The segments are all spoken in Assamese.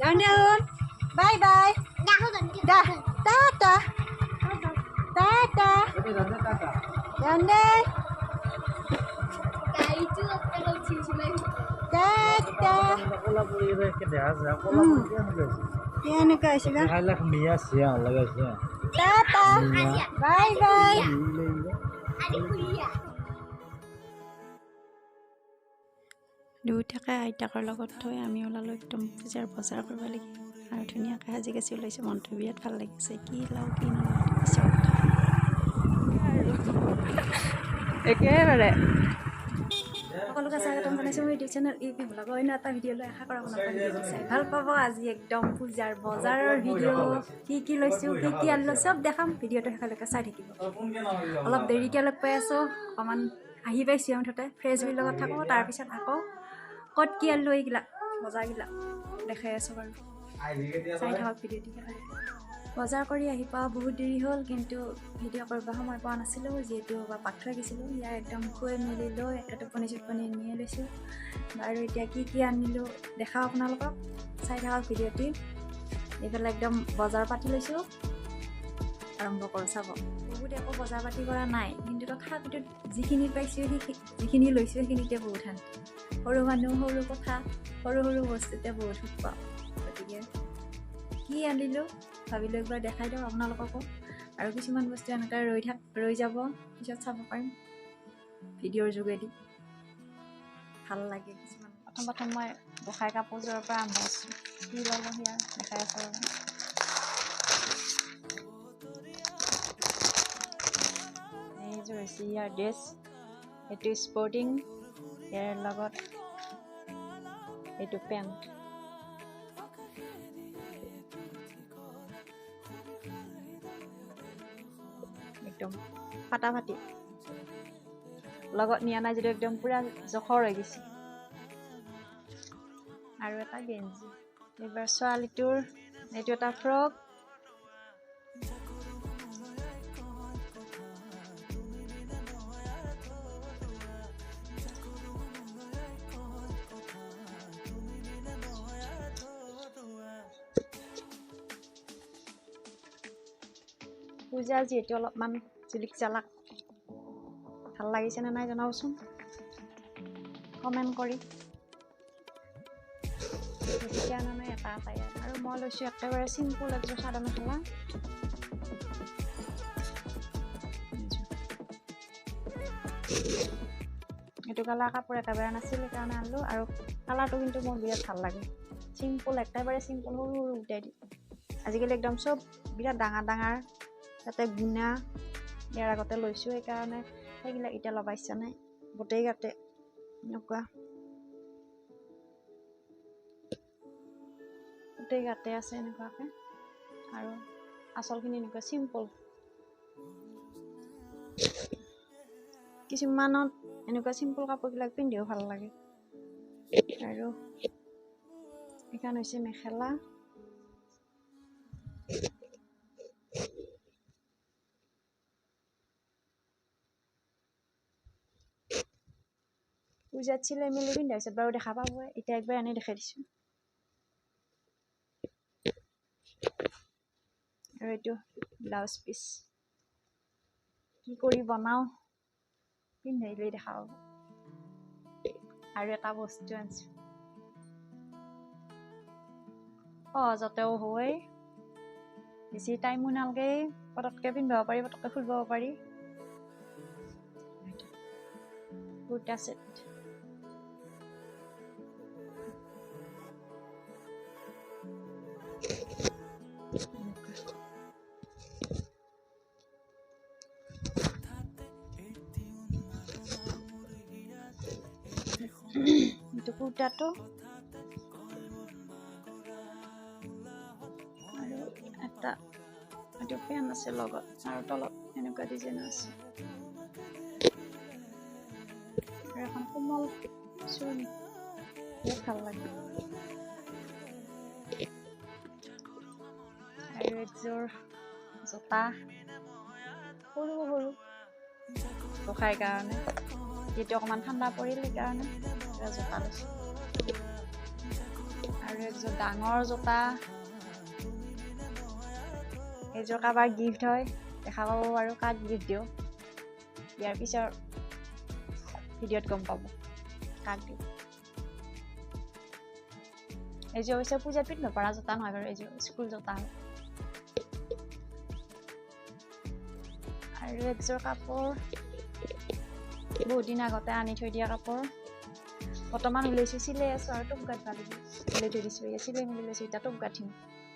Down down. Bye bye. Dah. Tata. Tata. Down there. Tata. Yan guys, sila. Tata. Bye bye. দুটাকে আইতাকৰ লগত থৈ আমি ওলালোঁ একদম পূজাৰ বজাৰ কৰিব লাগে আৰু ধুনীয়াকৈ সাজি কাচি ওলাইছোঁ। মনটো বিৰাট ভাল লাগিছে। কি লওঁ কি নলওঁ একেবাৰে সকলোকে স্বাগতম জনাইছোঁ মোৰ ইউটিউব চেনেল ইউপি ব্লগৰ অন্য এটা ভিডিঅ'লৈ। আশা কৰা আপোনালোকে ভিডিঅ'টো চাই ভাল পাব। আজি একদম পূজাৰ বজাৰৰ ভিডিঅ', কি লৈছোঁ কি আনিলোঁ চব দেখাম। ভিডিঅ'টো শেষলৈকে চাই থাকিব। অলপ দেৰিকৈ লগ পাই আছোঁ, অকণমান আহি পাইছোঁ মুঠতে ফ্ৰেছ বিৰ লগত থাকোঁ। তাৰপিছত আকৌ ক'ত কি আনিলোঁ এইবিলাক বজাৰবিলাক দেখাই আছোঁ বাৰু, চাই থাকক ভিডিঅ'টো। বজাৰ কৰি আহি পোৱা বহুত দেৰি হ'ল, কিন্তু ভিডিঅ' কৰিব সময় পোৱা নাছিলোঁ যিহেতু পাক থৈ গৈছিলোঁ। ইয়াৰ একদম খুৱাই মেলি লৈ এটা টোপনি নিয়ে লৈছোঁ বাৰু। এতিয়া কি আনিলোঁ দেখাওঁ আপোনালোকক, চাই থাকক ভিডিঅ'টি। এইফালে একদম বজাৰ পাতি লৈছোঁ, আৰম্ভ কৰোঁ চাব। বহুত একো বজাৰ পাতি কৰা নাই, কিন্তু তথাপিতো যিখিনি পাইছোঁ যিখিনি লৈছোঁ সেইখিনিতে বহুত শান্তি। সৰু মানুহ সৰু কথা, সৰু বস্তুতে বহুত সুখ পাওঁ। গতিকে কি আনিলোঁ ভাবিলোঁ একবাৰ দেখাই দিওঁ আপোনালোককো। আৰু কিছুমান বস্তু এনেকৈ ৰৈ যাব, পিছত চাব পাৰিম ভিডিঅ'ৰ যোগেদি, ভাল লাগে কিছুমান। প্ৰথম মই গোঁসাই কাপোৰযোৰৰ পৰা আৰম্ভ কৰিছোঁ। কি ল'লোঁ সেয়া দেখাই আছোঁ। এইযোৰ হৈছে ইয়াৰ ড্ৰেছ, এইটো স্পৰ্টিং, ইয়াৰ লগত এইটো পেণ্ট। একদম ফাটাফাটি, লগত নিয়া নাই যদিও একদম পুৰা জখৰ হৈ গৈছে। আৰু এটা গেঞ্জি, এইবাৰ ছোৱালীটোৰ এইটো এটা ফ্ৰক। পূজা যিহেতু অলপমান জিলিক জালাক, ভাল লাগিছেনে নাই জনাবচোন কমেণ্ট কৰি। বেছিকৈ আনা নাই, এটা এটাই। আৰু মই লৈছোঁ একেবাৰে চিম্পুল একযোৰ চাদৰ মেখেলা। এইটো কালাৰ কাপোৰ একেবাৰে নাছিল, সেইকাৰণে আনিলোঁ। আৰু কালাৰটো কিন্তু মোৰ বিৰাট ভাল লাগে, চিম্পুল, একেবাৰে চিম্পুল, সৰু উঠাই দি। আজিকালি একদম চব বিৰাট ডাঙৰ তাতে গুণা। ইয়াৰ আগতে লৈছোঁ, সেইকাৰণে সেইবিলাক এতিয়া ল'ব ইচ্ছা নাই। গোটেই গাতে এনেকুৱা, গোটেই গাতে আছে এনেকুৱাকৈ। আৰু আচলখিনি এনেকুৱা চিম্পুল। কিছুমানত এনেকুৱা চিম্পুল কাপোৰবিলাক পিন্ধিও ভাল লাগে। আৰু এইখন হৈছে মেখেলা। পূজাত চিলাই মেলি পিন্ধাৰ পিছত বাৰু দেখা পাবই, এতিয়া একবাৰ এনেই দেখাই দিছোঁ। আৰু এইটো ব্লাউজ পিচ, কি কৰি বনাওঁ পিন্ধাই লৈ দেখা পাব। আৰু এটা বস্তু আনিছোঁ, সহজতেও হয়, বেছি টাইমো নালাগে, পটককৈ পিন্ধিব পাৰি, পটককৈ ফুৰিব পাৰি। কুৰ্তা ছেট, এইটো কুৰ্তাটো। আৰু এটা এইটো পেণ্ট আছে লগত, আৰু তলত এনেকুৱা ডিজাইন আছে। আৰু এখন কোমল চুৰ্ণি, বহুত ভাল লাগে। আৰু একযোৰ জোতা, সৰু গোঁসাইৰ কাৰণে, যিহেতু অকণমান ঠাণ্ডা পৰিল সেইকাৰণে জোতা লৈছোঁ। আৰু একযোৰ ডাঙৰ জোতা, এইযোৰ কাৰোবাৰ গিফ্ট হয়, দেখা পাব আৰু কাক গিফ্ট দিওঁ, ইয়াৰ পিছৰ ভিডিঅ'ত গম পাব কাক দিওঁ। এইযোৰ অৱশ্যে পূজাত পিন্ধিব পৰা জোতা নহয় বাৰু, এইযোৰ স্কুল জোতা হয়। আৰু একযোৰ কাপোৰ বহুত দিন আগতে আনি থৈ দিয়া কাপোৰ, বৰ্তমান ওলাইছোঁ, চিলাই আছোঁ আৰু টোপ গাঁঠ ভাবি ওলাই থৈ দিছোঁ। এতিয়া চিলাই মেলি লৈছোঁ, এতিয়া টোপ গাঁঠিম,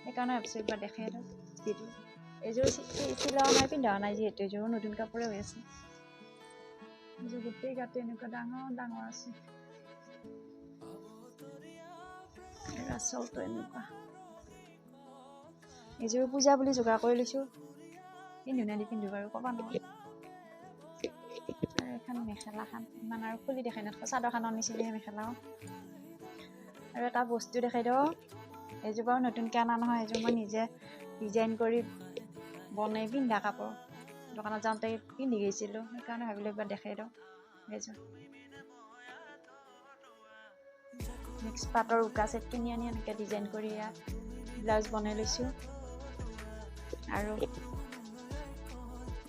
সেইকাৰণে ভাবিছোঁ একবাৰ দেখাই দিওঁ যিটো। এইযোৰ চিলোৱা নাই, পিন্ধাও নাই যিহেতু, এইযোৰো নতুন কাপোৰে হৈ আছে। এইযোৰ গোটেই গাঁঠি এনেকুৱা ডাঙৰ ডাঙৰ আছে, আচলটো এনেকুৱা। এইযোৰ পূজা বুলি যোগাৰ কৰি লৈছোঁ, পিন্ধো নে নিপিন্ধো বাৰু ক'ব নোৱাৰোঁ। আৰু এখন মেখেলাখন ইমান আৰু খুলি দেখাই নাথাকোঁ, চাদৰখনৰ নিচিনাই মেখেলাও। আৰু এটা বস্তু দেখাই দিওঁ, এইযোৰ বাৰু নতুনকৈ অনা নহয়, এইযোৰ মই নিজে ডিজাইন কৰি বনাই পিন্ধা কাপোৰ, দোকানত যাওঁতে পিন্ধি গৈছিলোঁ, সেইকাৰণে ভাবিলোঁ একবাৰ দেখাই দিওঁ। এইযোৰ মিক্স পাটৰ উকা ছেট কিনি আনি এনেকৈ ডিজাইন কৰি ব্লাউজ বনাই লৈছোঁ। আৰু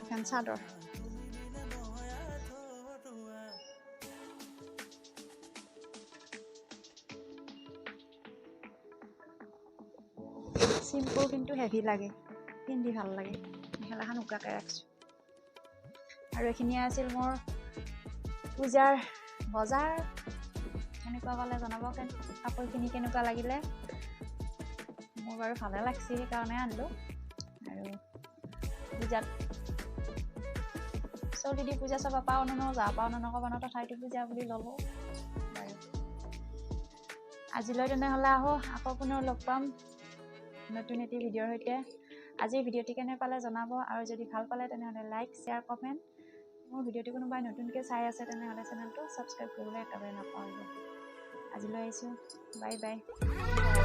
এখন চাদৰ, চিম্পুল কিন্তু হেভি লাগে, পিন্ধি ভাল লাগে। মেখেলাখন উকাকৈ ৰাখিছোঁ। আৰু এইখিনিয়ে আছিল মোৰ পূজাৰ বজাৰ। কেনেকুৱা পালে জনাব, কাপোৰখিনি কেনেকুৱা লাগিলে। মোৰ বাৰু ভালে লাগছে, সেইকাৰণে আনিলোঁ। আৰু পূজাত চলি দি পূজা চাব পাওঁ নে যাব পাওঁ নে নক'ব ন, তথাপিতো পূজা বুলি ল'লোঁ। বাৰু আজিলৈ তেনেহ'লে আকৌ পুনৰ লগ পাম নতুন এটি ভিডিঅ'ৰ সৈতে। আজিৰ ভিডিঅ'টি কেনে পালে জনাব, আৰু যদি ভাল পালে তেনেহ'লে লাইক, শ্বেয়াৰ, কমেণ্ট। মোৰ ভিডিঅ'টি কোনোবাই নতুনকৈ চাই আছে তেনেহ'লে চেনেলটো ছাবস্ক্ৰাইব কৰিবলৈ একেবাৰে নাপাহৰিব। আজিলৈ আহিছোঁ, বাই বাই।